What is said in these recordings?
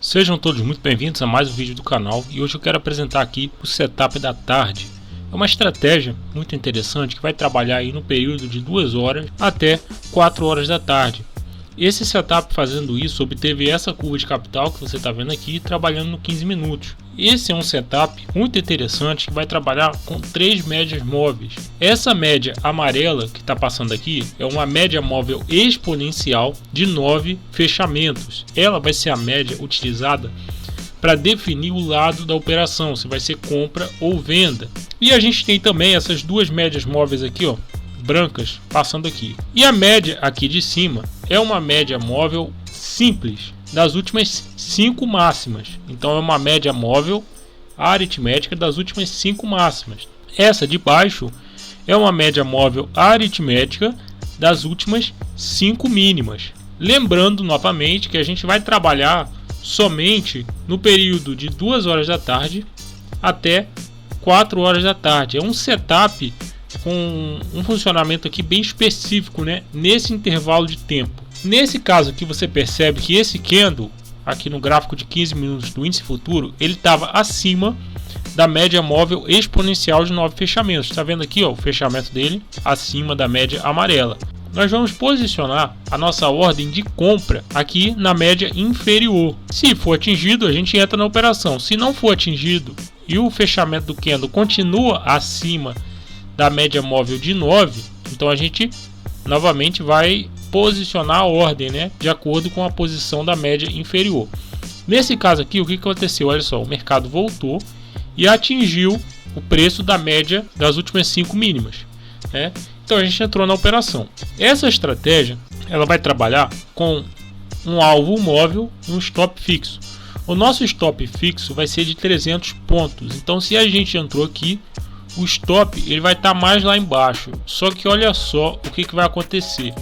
Sejam todos muito bem-vindos a mais um vídeo do canal e hoje eu quero apresentar aqui o setup da tarde. É uma estratégia muito interessante que vai trabalhar aí no período de 2 horas até 4 horas da tarde. Esse setup, fazendo isso, obteve essa curva de capital que você está vendo aqui, trabalhando no 15 minutos. Esse é um setup muito interessante que vai trabalhar com 3 médias móveis. Essa média amarela que está passando aqui é uma média móvel exponencial de 9 fechamentos. Ela vai ser a média utilizada para definir o lado da operação, se vai ser compra ou venda. E a gente tem também essas 2 médias móveis aqui, ó, brancas, passando aqui. E a média aqui de cima é uma média móvel simples das últimas 5 máximas. Então é uma média móvel aritmética das últimas 5 máximas. Essa de baixo é uma média móvel aritmética das últimas 5 mínimas. Lembrando novamente que a gente vai trabalhar somente no período de 2 horas da tarde até 4 horas da tarde. É um setup com um funcionamento aqui bem específico, né, nesse intervalo de tempo. Nesse caso aqui você percebe que esse candle aqui no gráfico de 15 minutos do índice futuro, ele estava acima da média móvel exponencial de 9 fechamentos. Está vendo aqui, ó, o fechamento dele acima da média amarela. Nós vamos posicionar a nossa ordem de compra aqui na média inferior. Se for atingido, a gente entra na operação. Se não for atingido e o fechamento do candle continua acima da média móvel de 9, então a gente novamente vai posicionar a ordem, né, de acordo com a posição da média inferior. Nesse caso aqui, o que aconteceu? Olha só, o mercado voltou e atingiu o preço da média das últimas 5 mínimas, né? Então a gente entrou na operação. Essa estratégia ela vai trabalhar com um alvo móvel e um stop fixo. O nosso stop fixo vai ser de 300 pontos. Então se a gente entrou aqui, o stop ele vai estar mais lá embaixo. Só que olha só o que vai acontecer.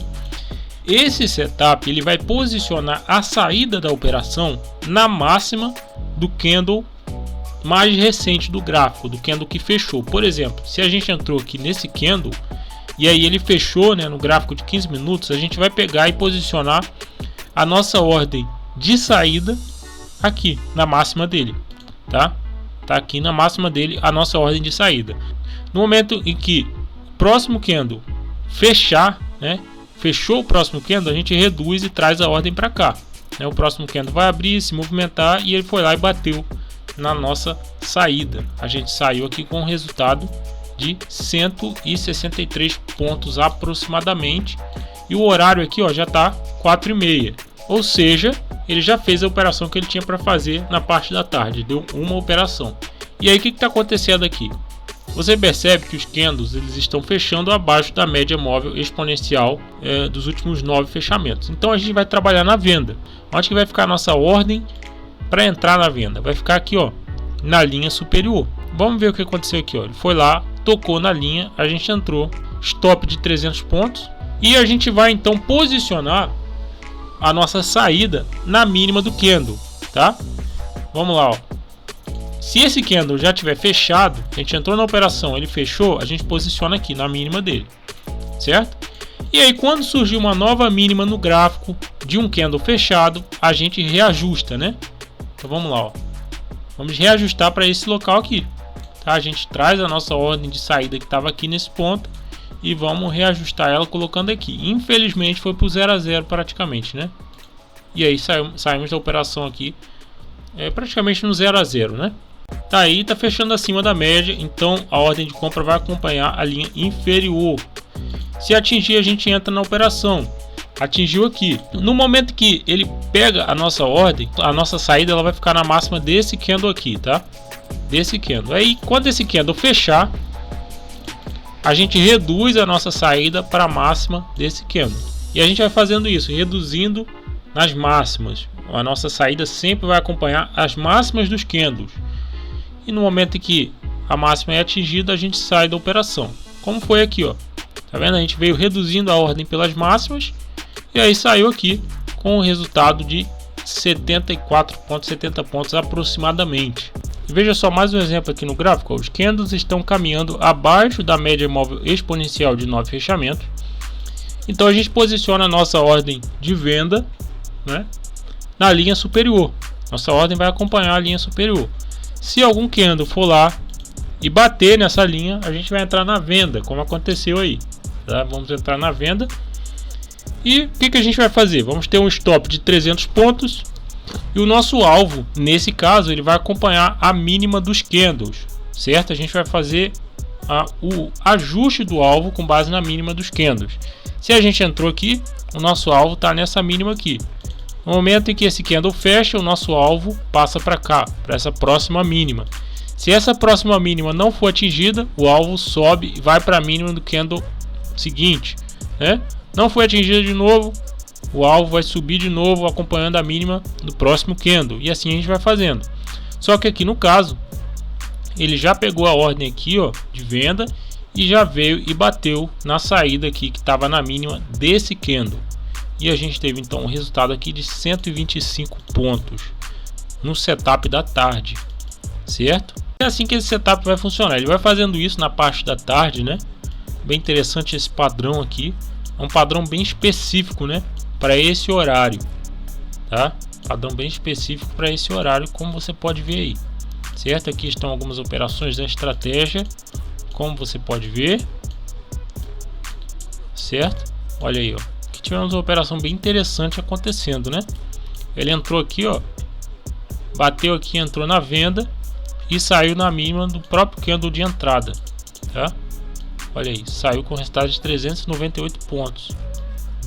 Esse setup ele vai posicionar a saída da operação na máxima do candle mais recente do gráfico, do candle que fechou. Por exemplo, se a gente entrou aqui nesse candle e aí ele fechou, né, no gráfico de 15 minutos, a gente vai pegar e posicionar a nossa ordem de saída aqui na máxima dele, tá? Tá aqui na máxima dele a nossa ordem de saída. No momento em que o próximo candle fechar, né, fechou o próximo candle, a gente reduz e traz a ordem para cá, né? O próximo candle vai abrir, se movimentar e ele foi lá e bateu na nossa saída. A gente saiu aqui com um resultado de 163 pontos aproximadamente e o horário aqui, ó, já tá 4h30, ou seja, ele já fez a operação que ele tinha para fazer na parte da tarde, deu uma operação. E aí o que está acontecendo aqui? Você percebe que os candles eles estão fechando abaixo da média móvel exponencial dos últimos 9 fechamentos. Então a gente vai trabalhar na venda. Onde que vai ficar a nossa ordem para entrar na venda? Vai ficar aqui, ó, na linha superior. Vamos ver o que aconteceu aqui, ó. Ele foi lá, tocou na linha, a gente entrou, stop de 300 pontos e a gente vai então posicionar a nossa saída na mínima do candle, tá? Vamos lá, ó. Se esse candle já tiver fechado, a gente entrou na operação, ele fechou, a gente posiciona aqui na mínima dele, certo? E aí quando surgir uma nova mínima no gráfico de um candle fechado, a gente reajusta, né? Então vamos lá, ó. Vamos reajustar para esse local aqui, tá? A gente traz a nossa ordem de saída que estava aqui nesse ponto e vamos reajustar ela colocando aqui. Infelizmente foi para o 0 a 0 praticamente, né? E aí saímos da operação aqui praticamente no 0 a 0, né? Tá aí, tá fechando acima da média, então a ordem de compra vai acompanhar a linha inferior. Se atingir, a gente entra na operação. Atingiu aqui. No momento que ele pega a nossa ordem, a nossa saída ela vai ficar na máxima desse candle aqui, tá? Desse candle. Aí quando esse candle fechar, a gente reduz a nossa saída para a máxima desse candle. E a gente vai fazendo isso, reduzindo nas máximas. A nossa saída sempre vai acompanhar as máximas dos candles. E no momento em que a máxima é atingida, a gente sai da operação. Como foi aqui, ó. Tá vendo? A gente veio reduzindo a ordem pelas máximas e aí saiu aqui com o resultado de 74,70 pontos aproximadamente. E veja só mais um exemplo aqui no gráfico, ó. Os candles estão caminhando abaixo da média móvel exponencial de 9 fechamentos. Então a gente posiciona a nossa ordem de venda, né, na linha superior. Nossa ordem vai acompanhar a linha superior. Se algum candle for lá e bater nessa linha, a gente vai entrar na venda, como aconteceu aí, tá? Vamos entrar na venda. E o que a gente vai fazer? Vamos ter um stop de 300 pontos. E o nosso alvo, nesse caso, ele vai acompanhar a mínima dos candles, certo? A gente vai fazer o ajuste do alvo com base na mínima dos candles. Se a gente entrou aqui, o nosso alvo está nessa mínima aqui. No momento em que esse candle fecha, o nosso alvo passa para cá, para essa próxima mínima. Se essa próxima mínima não for atingida, o alvo sobe e vai para a mínima do candle seguinte, né? Não foi atingida de novo, o alvo vai subir de novo acompanhando a mínima do próximo candle, e assim a gente vai fazendo. Só que aqui no caso, ele já pegou a ordem aqui, ó, de venda, e já veio e bateu na saída aqui que estava na mínima desse candle. E a gente teve então um resultado aqui de 125 pontos no setup da tarde, certo? É assim que esse setup vai funcionar. Ele vai fazendo isso na parte da tarde, né? Bem interessante esse padrão aqui. É um padrão bem específico, né? Para esse horário, tá? Padrão bem específico para esse horário, como você pode ver aí, certo? Aqui estão algumas operações da estratégia, como você pode ver, certo? Olha aí, ó. Aqui tivemos uma operação bem interessante acontecendo, né? Ele entrou aqui, ó, bateu aqui, entrou na venda e saiu na mínima do próprio candle de entrada, tá? Olha aí, saiu com resultado de 398 pontos.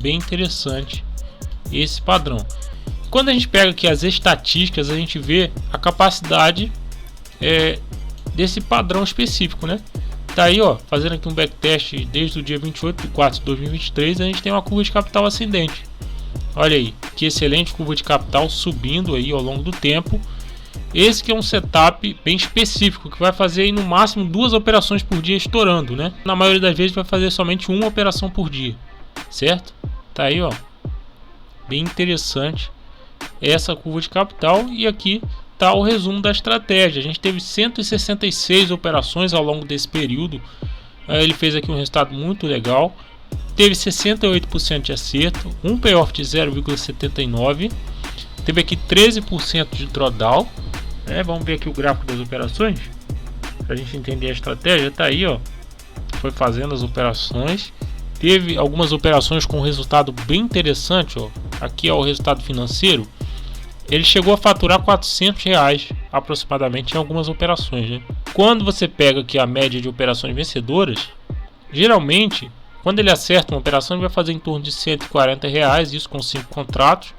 Bem interessante esse padrão. Quando a gente pega aqui as estatísticas, a gente vê a capacidade desse padrão específico, né? Tá aí, ó, fazendo aqui um backtest desde o dia 28 de 4 de 2023, a gente tem uma curva de capital ascendente. Olha aí, que excelente curva de capital subindo aí ao longo do tempo. Esse que é um setup bem específico, que vai fazer aí no máximo 2 operações por dia estourando, né? Na maioria das vezes vai fazer somente uma operação por dia, certo? Tá aí, ó, bem interessante essa curva de capital. E aqui tá o resumo da estratégia. A gente teve 166 operações ao longo desse período. Ele fez aqui um resultado muito legal. Teve 68% de acerto, um payoff de 0,79. Teve aqui 13% de drawdown. Vamos ver aqui o gráfico das operações para a gente entender a estratégia. Tá aí, ó, foi fazendo as operações. Teve algumas operações com resultado bem interessante, ó. Aqui é o resultado financeiro. Ele chegou a faturar R$400 aproximadamente em algumas operações, né? Quando você pega aqui a média de operações vencedoras, geralmente quando ele acerta uma operação ele vai fazer em torno de R$140, isso com 5 contratos.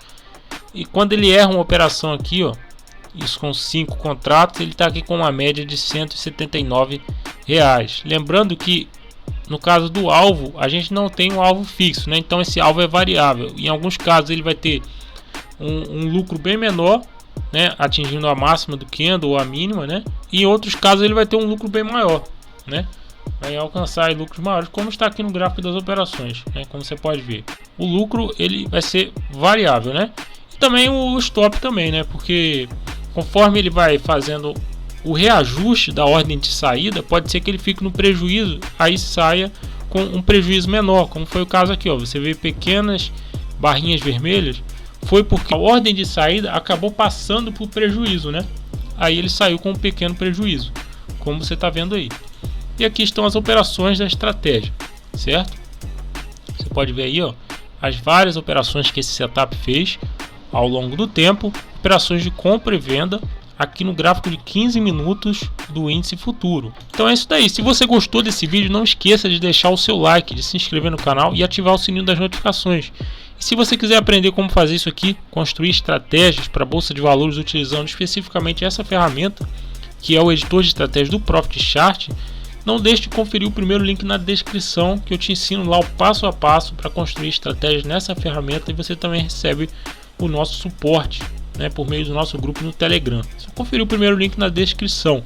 E quando ele erra uma operação aqui, ó, isso com 5 contratos, ele está aqui com uma média de R$179. Lembrando que no caso do alvo, a gente não tem um alvo fixo, né? Então esse alvo é variável. Em alguns casos ele vai ter um lucro bem menor, né? Atingindo a máxima do candle ou a mínima, né? E em outros casos ele vai ter um lucro bem maior, né? Vai alcançar lucros maiores, como está aqui no gráfico das operações, né? Como você pode ver, o lucro ele vai ser variável, né? E também o stop também, né? Porque conforme ele vai fazendo o reajuste da ordem de saída, pode ser que ele fique no prejuízo, aí saia com um prejuízo menor, como foi o caso aqui, ó. Você vê pequenas barrinhas vermelhas, foi porque a ordem de saída acabou passando por prejuízo, né? Aí ele saiu com um pequeno prejuízo, como você está vendo aí. E aqui estão as operações da estratégia, certo? Você pode ver aí, ó, as várias operações que esse setup fez ao longo do tempo, operações de compra e venda, aqui no gráfico de 15 minutos do índice futuro. Então é isso daí. Se você gostou desse vídeo, não esqueça de deixar o seu like, de se inscrever no canal e ativar o sininho das notificações. E se você quiser aprender como fazer isso aqui, construir estratégias para a Bolsa de Valores utilizando especificamente essa ferramenta, que é o editor de estratégias do Profit Chart, não deixe de conferir o primeiro link na descrição, que eu te ensino lá o passo a passo para construir estratégias nessa ferramenta, e você também recebe o nosso suporte, né, por meio do nosso grupo no Telegram. Só conferir o primeiro link na descrição.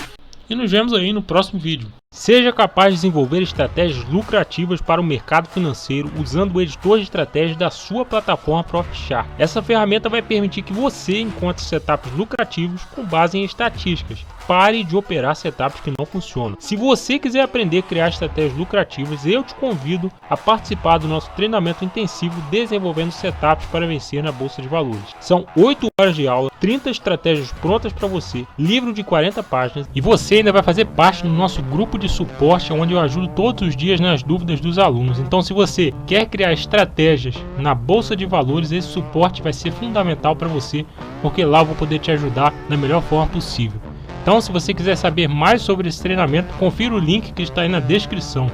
E nos vemos aí no próximo vídeo. Seja capaz de desenvolver estratégias lucrativas para o mercado financeiro usando o editor de estratégias da sua plataforma ProfitChart. Essa ferramenta vai permitir que você encontre setups lucrativos com base em estatísticas. Pare de operar setups que não funcionam. Se você quiser aprender a criar estratégias lucrativas, eu te convido a participar do nosso treinamento intensivo Desenvolvendo Setups para Vencer na Bolsa de Valores. São 8 horas de aula, 30 estratégias prontas para você, livro de 40 páginas e você ainda vai fazer parte do nosso grupo de suporte onde eu ajudo todos os dias nas dúvidas dos alunos. Então, se você quer criar estratégias na Bolsa de Valores, esse suporte vai ser fundamental para você, porque lá eu vou poder te ajudar da melhor forma possível. Então, se você quiser saber mais sobre esse treinamento, confira o link que está aí na descrição.